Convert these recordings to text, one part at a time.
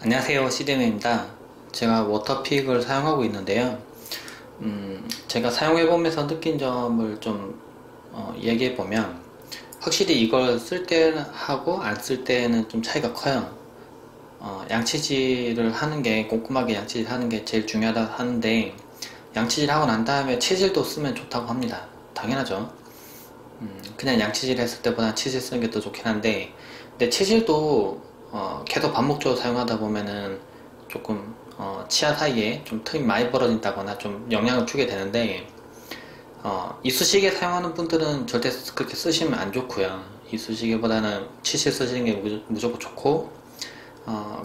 안녕하세요, CDM입니다. 제가 워터픽을 사용하고 있는데요. 제가 사용해보면서 느낀 점을 좀 얘기해보면, 확실히 이걸 쓸 때하고 안 쓸 때는 좀 차이가 커요. 양치질을 하는 게, 꼼꼼하게 양치질 하는 게 제일 중요하다 하는데, 양치질 하고 난 다음에 치실도 쓰면 좋다고 합니다. 당연하죠. 그냥 양치질 했을 때보다 치실 쓰는 게 더 좋긴 한데, 근데 치실도 계속 반복적으로 사용하다 보면은 조금 치아 사이에 좀 틈이 많이 벌어진다거나 좀 영향을 주게 되는데, 이쑤시개 사용하는 분들은 절대 그렇게 쓰시면 안 좋고요. 이쑤시개보다는 치실 쓰시는 게 무조건 좋고,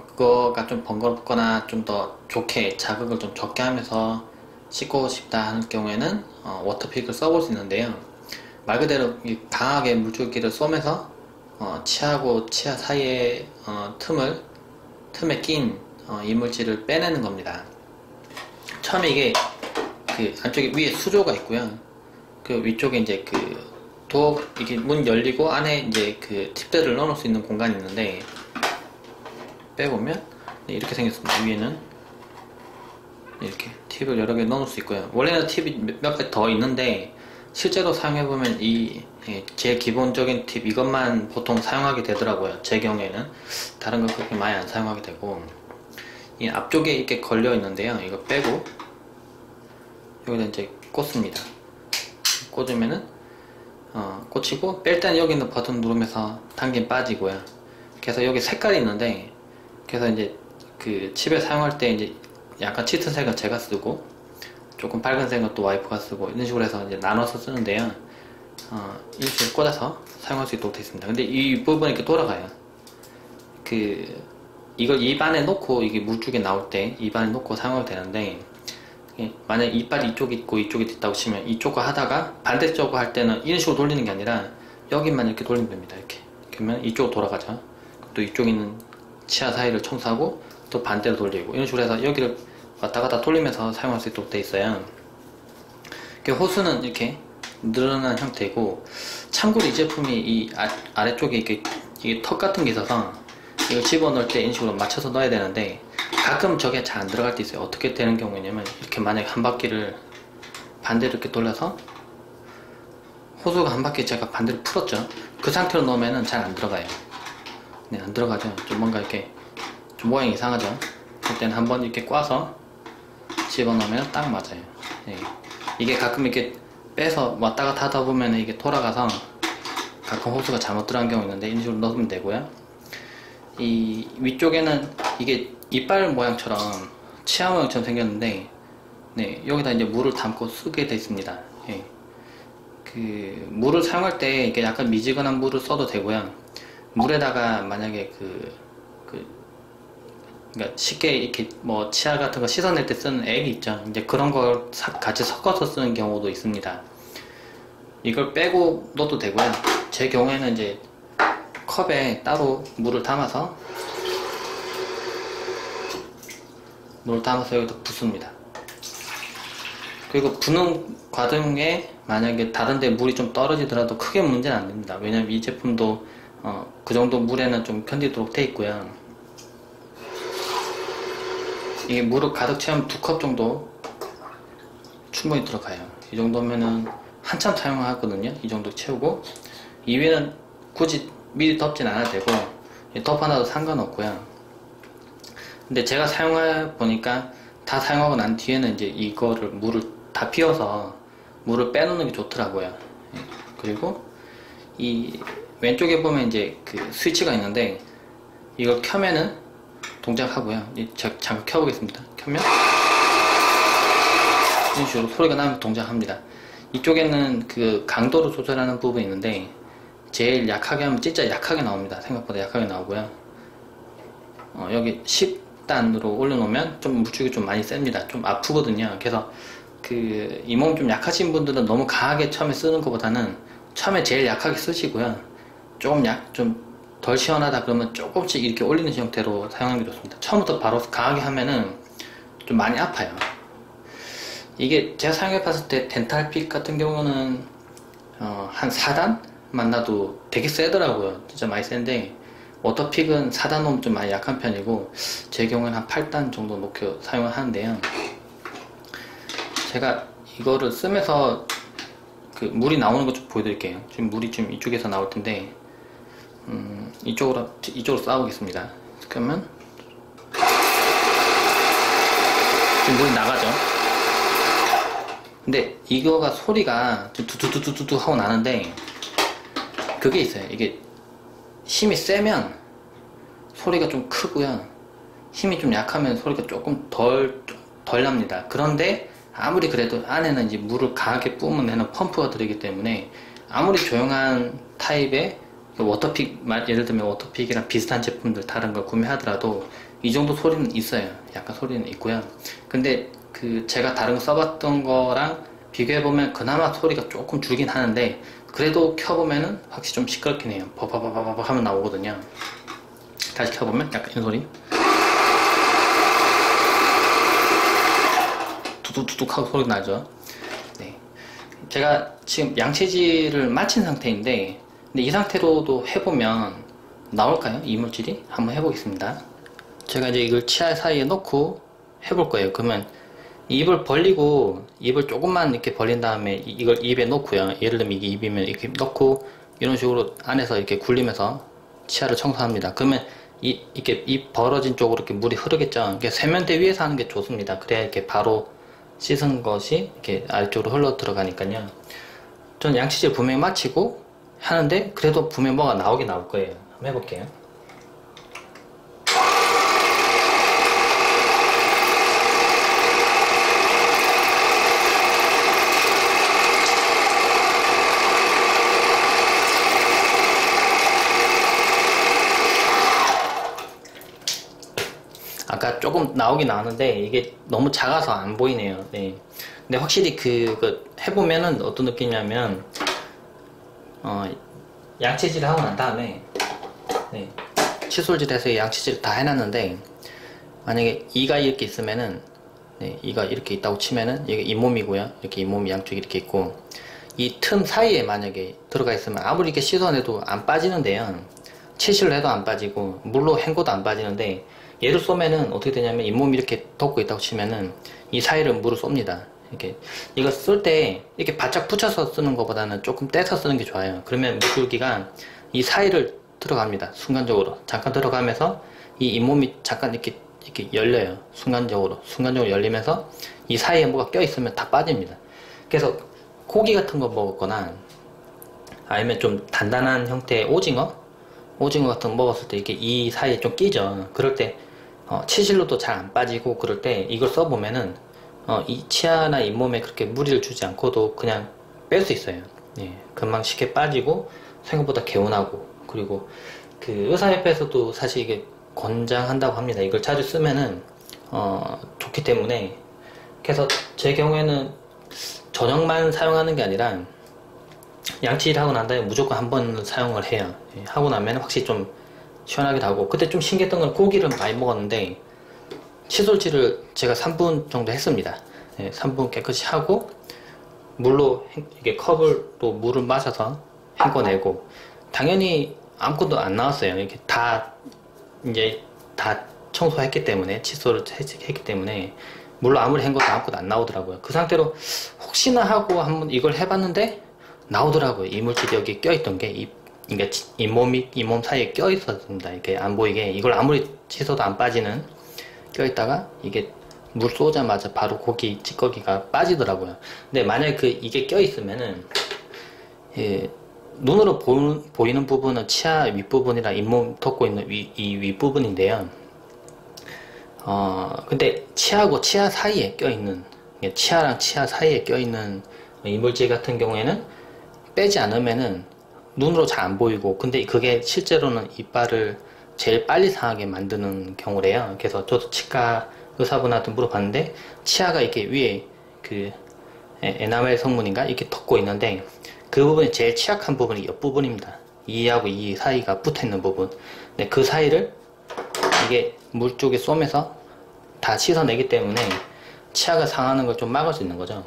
그거가 좀 번거롭거나 좀 더 좋게 자극을 좀 적게 하면서 씻고 싶다 하는 경우에는 워터픽을 써볼 수 있는데요. 말 그대로 강하게 물줄기를 쏘면서 치아하고 치아 사이에 틈에 낀 이물질을 빼내는 겁니다. 처음에 이게 그 안쪽에 위에 수조가 있고요. 그 위쪽에 이제 이게 문 열리고 안에 이제 그 팁들을 넣어놓을 수 있는 공간이 있는데, 빼보면 이렇게 생겼습니다. 위에는 이렇게 팁을 여러 개 넣어놓을 수 있고요. 원래는 팁이 몇 개 더 있는데, 실제로 사용해보면 제일 기본적인 팁 이것만 보통 사용하게 되더라고요. 제 경우에는 다른 거 그렇게 많이 안 사용하게 되고, 이 앞쪽에 이렇게 걸려 있는데요. 이거 빼고 여기다 이제 꽂습니다. 꽂으면은 꽂히고, 뺄 때는 여기 있는 버튼 누르면서 당기면 빠지고요. 그래서 여기 색깔이 있는데, 그래서 이제 그 칩에 사용할 때 이제 약간 짙은 색은 제가 쓰고 조금 밝은색은 또 와이프가 쓰고, 이런 식으로 해서 이제 나눠서 쓰는데요. 이런 식으로 꽂아서 사용할 수 있도록 되어 있습니다. 근데 이 부분이 이렇게 돌아가요. 이걸 입안에 놓고, 이게 물줄기 나올 때 입안에 놓고 사용하면 되는데, 만약 이빨이 이쪽이 있고 이쪽이 있다고 치면 이쪽과 하다가 반대쪽으로 할 때는 이런 식으로 돌리는 게 아니라 여기만 이렇게 돌리면 됩니다. 이렇게. 그러면 이쪽으로 돌아가죠. 또 이쪽에 있는 치아 사이를 청소하고 또 반대로 돌리고, 이런 식으로 해서 여기를 왔다 갔다 돌리면서 사용할 수 있도록 되어 있어요. 호수는 이렇게 늘어난 형태고, 참고로 이 제품이 이 아래쪽에 이게 턱 같은 게 있어서 이걸 집어넣을 때 이런 식으로 맞춰서 넣어야 되는데, 가끔 저게 잘 안 들어갈 때 있어요. 어떻게 되는 경우냐면, 이렇게 만약에 한 바퀴를 반대로 이렇게 돌려서, 호수가 한 바퀴 제가 반대로 풀었죠. 그 상태로 넣으면은 잘 안 들어가요. 네, 안 들어가죠. 좀 뭔가 이렇게 좀 모양이 이상하죠. 그때는 한번 이렇게 꽈서 집어넣으면 딱 맞아요. 네. 이게 가끔 이렇게 빼서 왔다 갔다 하다 보면 이게 돌아가서 가끔 호수가 잘못 들어간 경우 있는데, 이런 식으로 넣으면 되고요. 이 위쪽에는 이게 이빨 모양처럼 치아 모양처럼 생겼는데, 네, 여기다 이제 물을 담고 쓰게 되어 있습니다. 예. 물을 사용할 때 이게 약간 미지근한 물을 써도 되고요. 물에다가 만약에 그러니까 쉽게 이렇게 뭐 치아 같은 거 씻어낼 때 쓰는 액이 있죠. 이제 그런 걸 같이 섞어서 쓰는 경우도 있습니다. 이걸 빼고 넣어도 되고요. 제 경우에는 이제 컵에 따로 물을 담아서 여기다 붓습니다. 그리고 부는 과정에 만약에 다른데 물이 좀 떨어지더라도 크게 문제는 안 됩니다. 왜냐면 이 제품도 그 정도 물에는 좀 견디도록 돼 있고요. 이게 물을 가득 채우면 2컵 정도 충분히 들어가요. 이 정도면은 한참 사용하거든요. 이 정도 채우고, 이외에는 굳이 미리 덮진 않아도 되고 덮어놔도 상관없고요. 근데 제가 사용해 보니까 다 사용하고 난 뒤에는 이제 이거를 물을 다 비워서 물을 빼놓는 게 좋더라고요. 예. 그리고 이 왼쪽에 보면 이제 그 스위치가 있는데, 이걸 켜면은 동작하고요. 잠깐 켜보겠습니다. 켜면 이런 식으로 소리가 나면 동작합니다. 이쪽에는 그 강도를 조절하는 부분이 있는데, 제일 약하게 하면 진짜 약하게 나옵니다. 생각보다 약하게 나오고요. 여기 10단으로 올려놓으면 좀 물줄기 좀 많이 셉니다. 좀 아프거든요. 그래서 이 몸 좀 약하신 분들은 너무 강하게 처음에 쓰는 것보다는 처음에 제일 약하게 쓰시고요. 좀 덜 시원하다 그러면 조금씩 이렇게 올리는 형태로 사용하는 게 좋습니다. 처음부터 바로 강하게 하면은 좀 많이 아파요. 이게 제가 사용해 봤을 때 덴탈픽 같은 경우는 한 4단 만나도 되게 세더라고요. 진짜 많이 센데, 워터픽은 4단 놓으면 좀 많이 약한 편이고 제 경우에는 한 8단 정도 놓고 사용을 하는데요. 제가 이거를 쓰면서 그 물이 나오는 것 좀 보여드릴게요. 지금 물이 좀 이쪽에서 나올 텐데 이쪽으로 쏴보겠습니다. 그러면 지금 물이 나가죠. 근데 이거가 소리가 두두두두두 하고 나는데 그게 있어요. 이게 힘이 세면 소리가 좀 크고요. 힘이 좀 약하면 소리가 조금 덜 납니다. 그런데 아무리 그래도 안에는 이제 물을 강하게 뿜은 애는 펌프가 들어있기 때문에 아무리 조용한 타입의 워터픽, 예를 들면 워터픽이랑 비슷한 제품들 다른 걸 구매하더라도 이 정도 소리는 있어요. 약간 소리는 있고요. 근데 그 제가 다른 거 써봤던 거랑 비교해보면 그나마 소리가 조금 줄긴 하는데 그래도 켜보면은 확실히 좀 시끄럽긴 해요. 버버버버버 하면 나오거든요. 다시 켜보면 약간 이런 소리 두둑두둑 하고 소리 나죠. 네. 제가 지금 양치질을 마친 상태인데 근데 이 상태로도 해보면 나올까요? 이물질이? 한번 해보겠습니다. 제가 이제 이걸 치아 사이에 넣고 해볼 거예요. 그러면 입을 벌리고 입을 조금만 이렇게 벌린 다음에 이걸 입에 넣고요. 예를 들면 이게 입이면 이렇게 넣고 이런 식으로 안에서 이렇게 굴리면서 치아를 청소합니다. 그러면 이렇게 입 벌어진 쪽으로 이렇게 물이 흐르겠죠. 이게 세면대 위에서 하는 게 좋습니다. 그래야 이렇게 바로 씻은 것이 이렇게 아래쪽으로 흘러 들어가니까요. 전 양치질 분명히 마치고 하는데 그래도 분명히 뭐가 나오긴 나올 거예요. 한번 해볼게요. 아까 조금 나오긴 나왔는데 이게 너무 작아서 안 보이네요. 네. 근데 확실히 그거 해보면은 어떤 느낌이냐면 양치질을 하고 난 다음에 네, 칫솔질해서 양치질을 다 해놨는데 만약에 이가 이렇게 있으면은 네, 이가 이렇게 있다고 치면은 이게 잇몸이고요. 이렇게 잇몸이 양쪽이 이렇게 있고 이 틈 사이에 만약에 들어가 있으면 아무리 이렇게 씻어내도 안 빠지는데요. 치실을 해도 안 빠지고 물로 헹궈도 안 빠지는데 얘를 쏘면은 어떻게 되냐면 잇몸이 이렇게 덮고 있다고 치면은 이 사이를 물을 쏩니다. 이렇게 이거 쓸 때 이렇게 바짝 붙여서 쓰는 것보다는 조금 떼서 쓰는 게 좋아요. 그러면 물줄기가 이 사이를 들어갑니다. 순간적으로 잠깐 들어가면서 이 잇몸이 잠깐 이렇게 열려요. 순간적으로 열리면서 이 사이에 뭐가 껴 있으면 다 빠집니다. 그래서 고기 같은 거 먹었거나 아니면 좀 단단한 형태의 오징어 같은 거 먹었을 때 이렇게 이 사이에 좀 끼죠. 그럴 때 치실로도 잘 안 빠지고 그럴 때 이걸 써보면은 이 치아나 잇몸에 그렇게 무리를 주지 않고도 그냥 뺄 수 있어요. 예, 금방 쉽게 빠지고 생각보다 개운하고 그리고 그 의사협회에서도 사실 이게 권장한다고 합니다. 이걸 자주 쓰면은 좋기 때문에 그래서 제 경우에는 저녁만 사용하는 게 아니라 양치질 하고 난 다음에 무조건 한 번 사용을 해요. 예, 하고 나면 확실히 좀 시원하기도 하고 그때 좀 신기했던 건 고기를 많이 먹었는데 칫솔질을 제가 3분 정도 했습니다. 예, 3분 깨끗이 하고 물로 이게 컵으로 물을 마셔서 헹궈내고 당연히 아무것도 안 나왔어요. 이렇게 다 이제 다 청소했기 때문에 칫솔을 했기 때문에 물로 아무리 헹궈도 아무것도 안 나오더라고요. 그 상태로 혹시나 하고 한번 이걸 해봤는데 나오더라고요. 이물질이 여기 껴있던 게 이게 잇몸 사이에 껴있었습니다. 이렇게 안 보이게 이걸 아무리 씻어도 안 빠지는 껴있다가 이게 물 쏘자마자 바로 고기 찌꺼기가 빠지더라고요. 근데 만약에 이게 껴있으면은 예, 눈으로 보이는 부분은 치아 윗부분이랑 잇몸 덮고 있는 이 윗부분인데요. 근데 치아하고 치아 사이에 껴있는 치아랑 치아 사이에 껴있는 이물질 같은 경우에는 빼지 않으면은 눈으로 잘 안 보이고 근데 그게 실제로는 이빨을 제일 빨리 상하게 만드는 경우래요. 그래서 저도 치과 의사분한테 물어봤는데 치아가 이렇게 위에 그 에나멜 성분인가 이렇게 덮고 있는데 그 부분이 제일 취약한 부분이 옆부분입니다. 이하고 이 사이가 붙어있는 부분. 근데 그 사이를 이게 물 쪽에 쏘면서 다 씻어내기 때문에 치아가 상하는 걸 좀 막을 수 있는 거죠.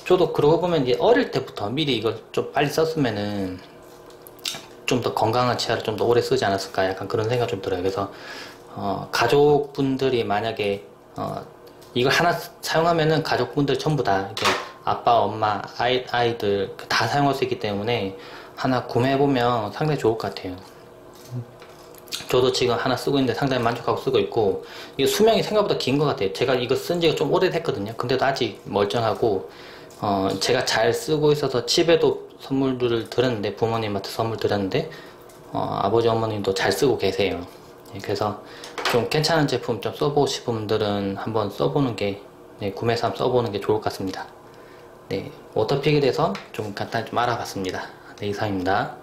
저도 그러고 보면 이제 어릴 때부터 미리 이걸 좀 빨리 썼으면은 좀 더 건강한 치아를 좀 더 오래 쓰지 않았을까 약간 그런 생각 좀 들어요. 그래서 가족분들이 만약에 이걸 하나 사용하면은 가족분들 전부 다 이렇게 아빠, 엄마, 아이들 다 사용할 수 있기 때문에 하나 구매해보면 상당히 좋을 것 같아요. 저도 지금 하나 쓰고 있는데 상당히 만족하고 쓰고 있고, 이게 수명이 생각보다 긴 것 같아요. 제가 이거 쓴 지가 좀 오래됐거든요. 근데도 아직 멀쩡하고, 제가 잘 쓰고 있어서 집에도 선물들을 드렸는데, 부모님한테 선물 드렸는데, 아버지 어머님도 잘 쓰고 계세요. 예, 그래서 좀 괜찮은 제품 좀 써보고 싶은 분들은 한번 써보는 게, 네, 구매해서 한번 써보는 게 좋을 것 같습니다. 네, 워터픽에 대해서 좀 간단히 좀 알아봤습니다. 네, 이상입니다.